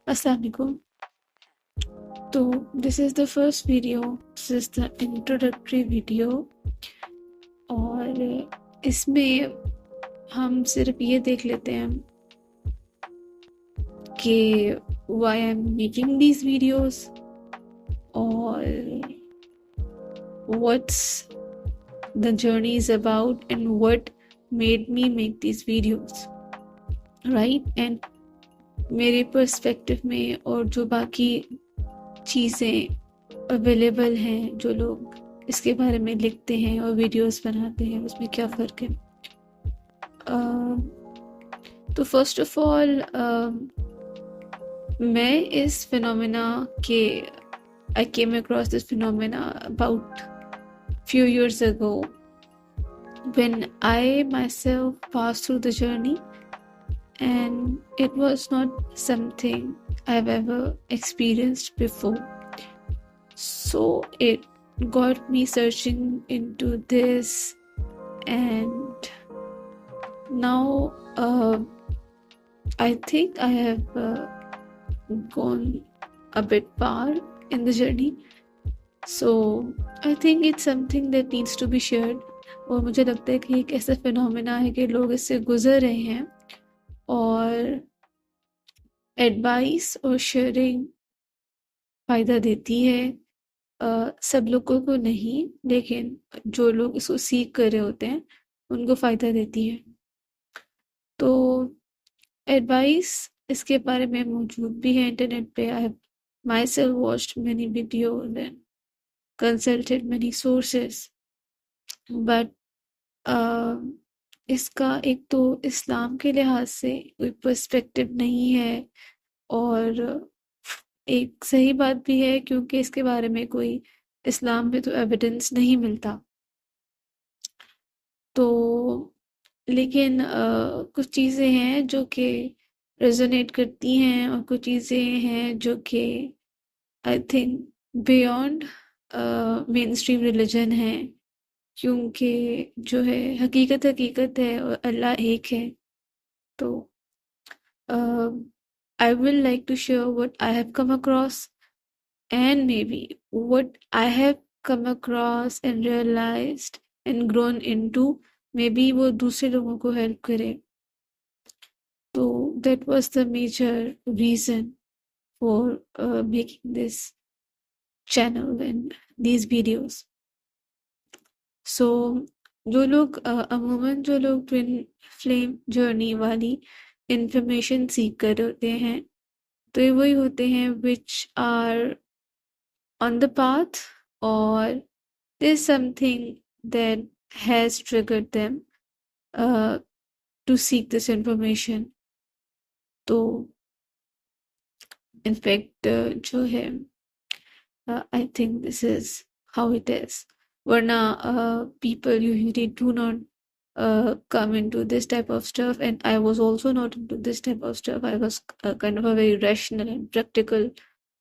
Assalamu alaikum. तो this is the first video, this is the introductory video और इसमें हम सिर्फ ये देख लेते हैं कि why I am making these videos और what's the journey is about and what made me make these videos, right. And मेरे पर्सपेक्टिव में और जो बाकी चीज़ें अवेलेबल हैं, जो लोग इसके बारे में लिखते हैं और वीडियोस बनाते हैं, उसमें क्या फ़र्क है। तो फर्स्ट ऑफ ऑल मैं इस फिनोमेना के I came across this phenomena about few years ago when I myself passed through the journey, and it was not something I've ever experienced before. So it got me searching into this, and now I think I have gone a bit far in the journey. So I think it's something that needs to be shared. और मुझे लगता है कि एक ऐसा phenomena है कि लोग इससे गुजर रहे हैं और एडवाइस और शेयरिंग फ़ायदा देती है। सब लोगों को नहीं, लेकिन जो लोग इसको सीख कर रहे होते हैं उनको फ़ायदा देती है। तो एडवाइस इसके बारे में मौजूद भी है इंटरनेट पे। I have my self watched many videos and consulted many sources, but इसका एक तो इस्लाम के लिहाज से कोई पर्सपेक्टिव नहीं है, और एक सही बात भी है क्योंकि इसके बारे में कोई इस्लाम में तो एविडेंस नहीं मिलता। तो लेकिन कुछ चीज़ें हैं जो कि रेजोनेट करती हैं और कुछ चीज़ें हैं जो कि I think beyond main stream religion है, क्योंकि जो है हकीकत हकीकत है और अल्लाह एक है। तो I will like to share what I have come across, and maybe what I have come across and realized and grown into, maybe वो दूसरे लोगों को हेल्प करे। तो that was the major reason for making this channel and these videos. So जो लोग अमूमन जो लोग ट्विन फ्लेम जर्नी वाली इंफॉर्मेशन सीख कर होते हैं, तो ये वही होते हैं which are on the path, or there's something that has triggered them uh, to seek this information. तो in fact जो है I think this is how it is. वरना people usually do not come into this type of stuff, and I was also not into this type of stuff. I was kind of a very rational and practical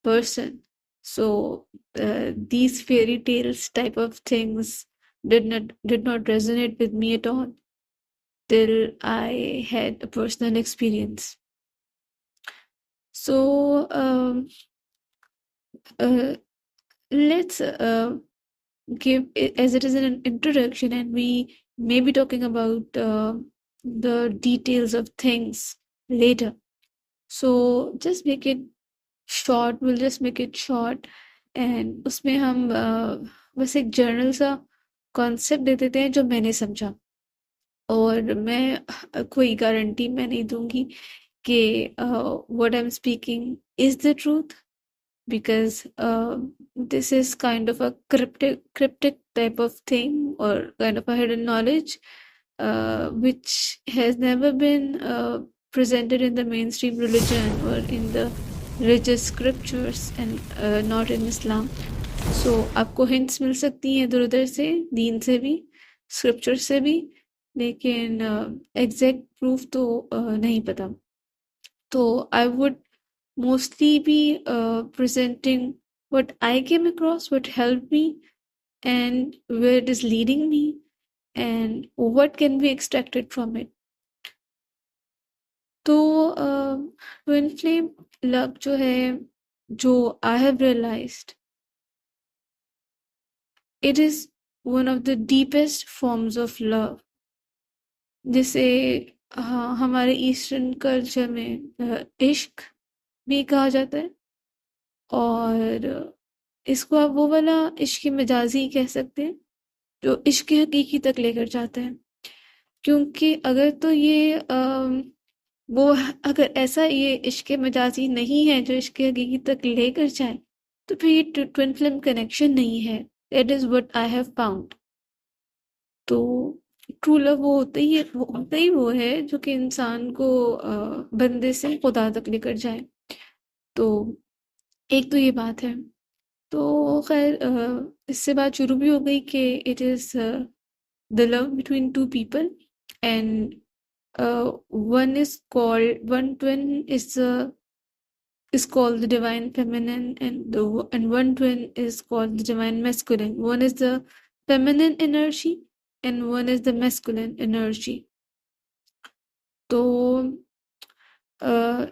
person. So these fairy tales type of things did not resonate with me at all till I had a personal experience. So let's give it as it is an introduction, and we may be talking about the details of things later. So just make it short, we'll just make it short, and उसमें हम बस एक journal सा concept दे देते हैं जो मैंने समझा, और मैं कोई गारंटी मैं नहीं दूंगी कि what I am speaking is the truth, because this is kind of a cryptic type of thing, or kind of a hidden knowledge which has never been presented in the mainstream religion or in the religious scriptures, and not in Islam. So आपको hints मिल सकती हैं इधर उधर से, दीन से भी, scripture से भी, लेकिन एग्जैक्ट प्रूफ तो नहीं पता। तो I would mostly be presenting what I came across, what helped me, and where it is leading me, and what can be extracted from it. तो ट्विन फ्लेम लव जो है, जो I have realised, it is one of the deepest forms of love, जिसे हाँ हमारे eastern culture में इश्क भी कहा जाता है। और इसको आप वो वाला इश्क मजाजी कह सकते हैं जो इश्क हकीकी तक लेकर जाता है। क्योंकि अगर तो ये वो अगर ऐसा ये इश्क मजाजी नहीं है जो इश्क हकीकी तक लेकर जाए, तो फिर ये ट्विन फ्लेम कनेक्शन नहीं है। That is what I have found. तो ट्रू लव वो है जो कि इंसान को बंदे से खुदा तक लेकर जाए। तो एक तो ये बात है। तो खैर इससे बात शुरू भी हो गई कि it is the love between two people, and one twin is called the divine feminine, and one twin is called the divine masculine. One is the feminine energy and one is the masculine energy. तो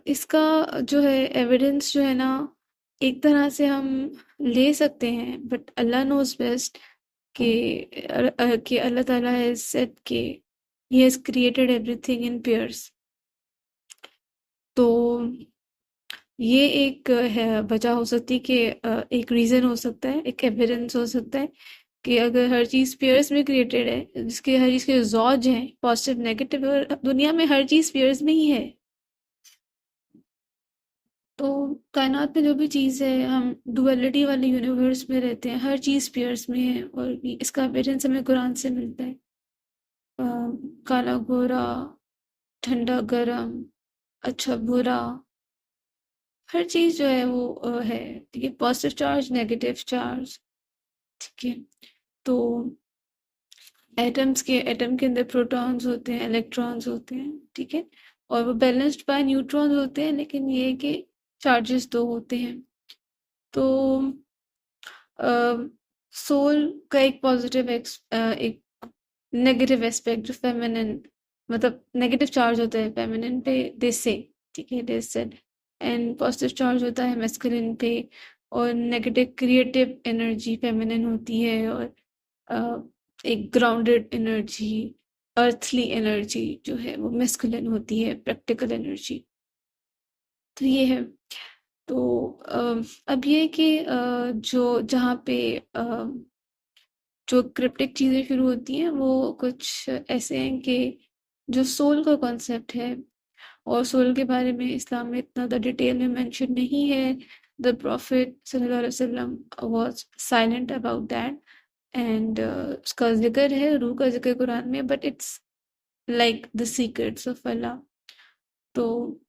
इसका जो है evidence जो है ना, एक तरह से हम ले सकते हैं, बट अल्लाह नोज बेस्ट कि अल्लाह ताला हैज सेड कि he has created everything in pairs. तो ये एक है वजह हो सकती है कि एक रीज़न हो सकता है, एक एविडेंस हो सकता है कि अगर हर चीज़ पेयर्स में क्रिएटेड है, जिसके हर चीज़ के ज़ौज हैं, पॉजिटिव नेगेटिव, और दुनिया में हर चीज़ पेयर्स में ही है। तो कायनात में जो भी चीज़ है, हम डुअलिटी वाले यूनिवर्स में रहते हैं, हर चीज़ पेयर्स में है। और इसका एविडेंस हमें कुरान से मिलता है। अ, काला गोरा, ठंडा गरम, अच्छा बुरा, हर चीज़ जो है वो है। ठीक है, पॉजिटिव चार्ज, नेगेटिव चार्ज। ठीक है, तो एटम के अंदर प्रोटॉन्स होते हैं, इलेक्ट्रॉन्स होते हैं। ठीक है, और वो बैलेंस्ड बाय न्यूट्रॉन्स होते हैं, लेकिन ये है कि चार्जेस दो होते हैं। तो सोल का एक पॉजिटिव एक नेगेटिव एस्पेक्ट जो फेमिनिन, मतलब नेगेटिव चार्ज होता है फेमिनिन पे, दे से, ठीक है, they said. And positive charge होता है मैस्कुलिन पे, और नेगेटिव क्रिएटिव एनर्जी फेमिनिन होती है, और एक ग्राउंडेड एनर्जी, अर्थली एनर्जी जो है वो मैस्कुलिन होती है, प्रैक्टिकल एनर्जी। तो ये है। तो अब ये है कि जो जहाँ पे जो क्रिप्टिक चीज़ें शुरू होती हैं वो कुछ ऐसे हैं कि जो सोल का कॉन्सेप्ट है, और सोल के बारे में इस्लाम में इतना ज़्यादा डिटेल में मेंशन नहीं है। द प्रॉफिट सल्लल्लाहु अलैहि वसल्लम was silent about that, and उसका जिक्र है, रूह का जिक्र कुरान में, but it's like the secrets of Allah. तो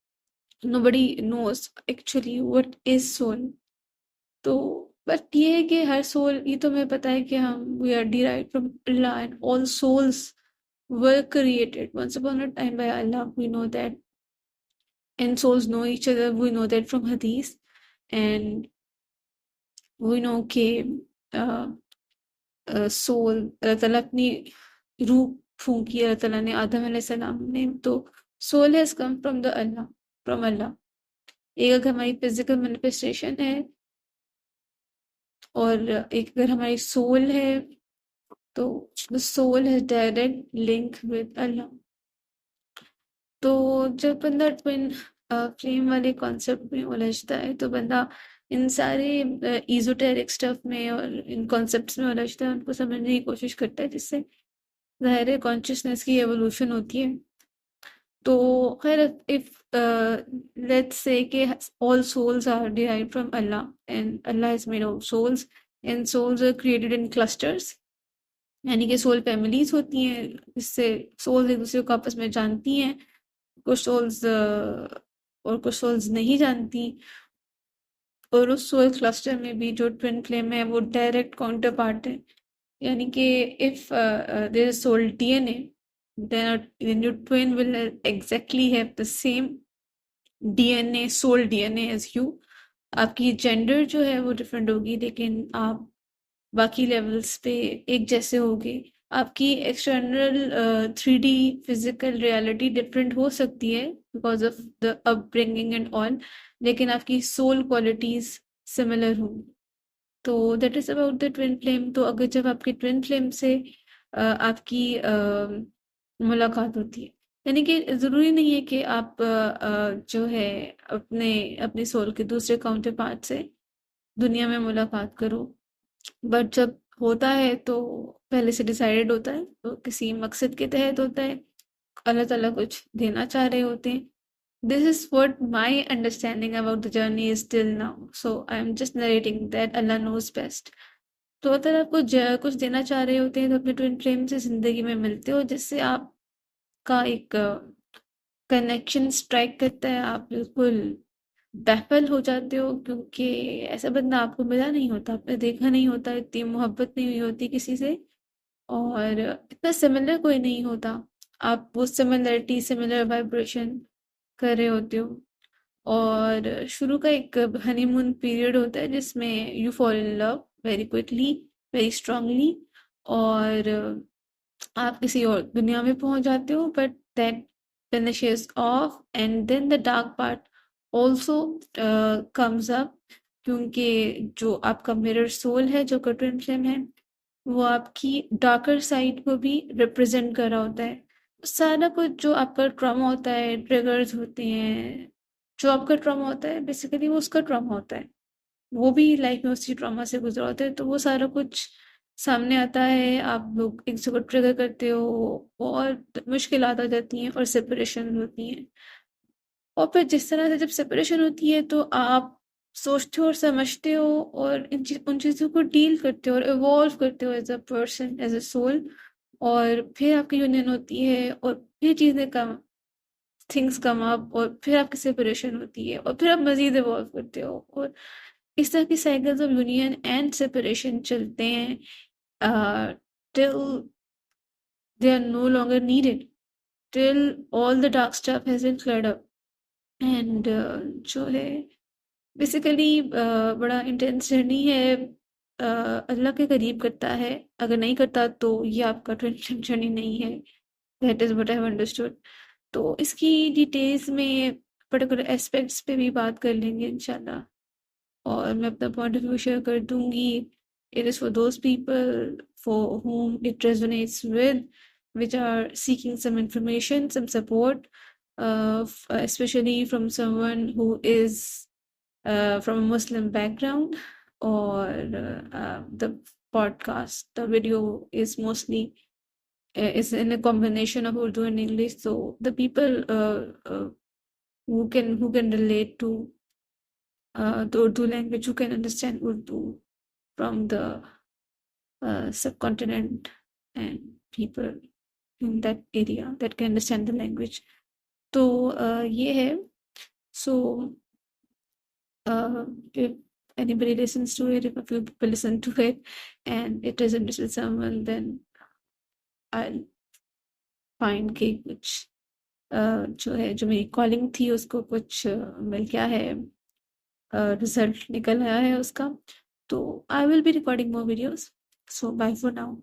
nobody knows actually what is soul। तो बट ये है कि हर सोल, ये तो हमें पता है कि हम we are derived from Allah, and all souls were created once upon a time by Allah, we know that, and souls know each other, we know that from hadith, and we know कि soul अल्लाह ताला अपनी रूह फूंकी, अल्लाह ताला ने आदम अलैहि सलाम ने, तो soul has come from the Allah, from Allah. एक अगर हमारी फिजिकल मैनिफेस्टेशन है, और एक अगर हमारी सोल है, तो the soul has direct link with Allah. तो जब बंदा ट्विन फ्लेम वाले कॉन्सेप्ट में उलझता है, तो बंदा इन सारे इजोटेरिक स्टफ में और इन कॉन्सेप्ट्स में उलझता है, उनको समझने की कोशिश करता है, जिससे ज़ाहिर है कॉन्शियसनेस की एवोल्यूशन होती है। तो खैर, इफ लेट्स से कि all souls are derived from Allah, and Allah is made of souls, and souls are created in clusters, यानी कि सोल फैमिलीज होती हैं, जिससे सोल्स एक दूसरे को आपस में जानती हैं। कुछ सोल्स और कुछ सोल्स नहीं जानती, और उस सोल क्लस्टर में भी जो ट्विन फ्लेम है वो डायरेक्ट काउंटर पार्ट है। यानी कि if there is soul DNA, then your twin will exactly have the same DNA, soul DNA as you. आपकी जेंडर जो है वो डिफरेंट होगी, लेकिन आप बाकी लेवल्स पे एक जैसे होगे। आपकी external 3D physical reality different हो सकती है because of the upbringing and all, लेकिन आपकी सोल क्वालिटीज सिमिलर होंगी। तो that is about the twin flame. तो अगर जब आपकी ट्विन फ्लेम से आपकी मुलाकात होती है, यानी कि ज़रूरी नहीं है कि आप जो है अपने अपने सोल के दूसरे काउंटर पार्ट से दुनिया में मुलाकात करो, बट जब होता है तो पहले से डिसाइडेड होता है, तो किसी मकसद के तहत होता है, अल्लाह ताला कुछ देना चाह रहे होते हैं। This is what my understanding about the journey is till now, so I am just narrating that Allah knows best. तो अगर आप कुछ देना चाह रहे होते हैं तो अपने ट्विन फ्लेम से ज़िंदगी में मिलते हो, जिससे आपका एक कनेक्शन स्ट्राइक करता है। आप बिल्कुल बैफल हो जाते हो, क्योंकि ऐसा बंदा आपको मिला नहीं होता, आपने देखा नहीं होता, इतनी मोहब्बत नहीं हुई होती किसी से, और इतना सिमिलर कोई नहीं होता। आप वो सिमिलरिटी, सिमिलर वाइब्रेशन कर रहे होते हो, और शुरू का एक हनीमून पीरियड होता है जिसमें you fall in love very quickly, very strongly, और आप किसी और दुनिया में पहुंच जाते हो, but that finishes off and then the dark part also comes up, क्योंकि जो आपका मिरर सोल है, जो ट्विन फ्लेम है, वो आपकी डार्कर साइड को भी रिप्रेजेंट कर रहा होता है। सारा कुछ जो आपका ट्रॉमा होता है, ट्रिगर्स होते हैं, जो आपका ट्रॉमा होता है बेसिकली वो उसका ट्रॉमा होता है, वो भी लाइफ में उसी ट्रॉमा से गुजरा होता है, तो वो सारा कुछ सामने आता है। आप लोग एक दूसरे को ट्रिगर करते हो, और मुश्किल आ जाती हैं और सेपरेशन होती हैं, और फिर जिस तरह से जब सेपरेशन होती है तो आप सोचते हो और समझते हो, और उन चीज़ों को डील करते हो और इवॉल्व करते हो as a person, as a soul, और फिर आपकी यूनियन होती है, और फिर चीज़ें कम थिंग्स कम अप, और फिर आपकी सेपरेशन होती है, और फिर आप मज़ीद इवॉल्व करते हो, और इस तरह की cycles of union and separation चलते हैं till they are no longer needed, till all the dark stuff has been cleared up, and जो है बेसिकली बड़ा इंटेंस जर्नी है, अल्लाह के करीब करता है, अगर नहीं करता तो ये आपका ट्विन जर्नी नहीं है। That is what I have understood. तो इसकी डिटेल्स में पर्टिकुलर एस्पेक्ट्स पे भी बात कर लेंगे इंशाल्लाह, और मैं अपना पॉइंट ऑफ व्यू शेयर कर दूंगी। It is for those people for whom it resonates with, which are seeking some information, some support, especially from someone who is from a Muslim background, or the podcast, the video is mostly is in a combination of Urdu and English, so the people who can relate to the Urdu language, who can understand Urdu from the subcontinent, and people in that area that can understand the language. तो ये है, so if anybody listens to it, if a few people listen to it and it resonates with someone, then I'll find कि कुछ जो है, जो मेरी calling थी उसको कुछ मिल गया है, रिजल्ट निकल आया है उसका। तो I will be recording more videos, so bye for now.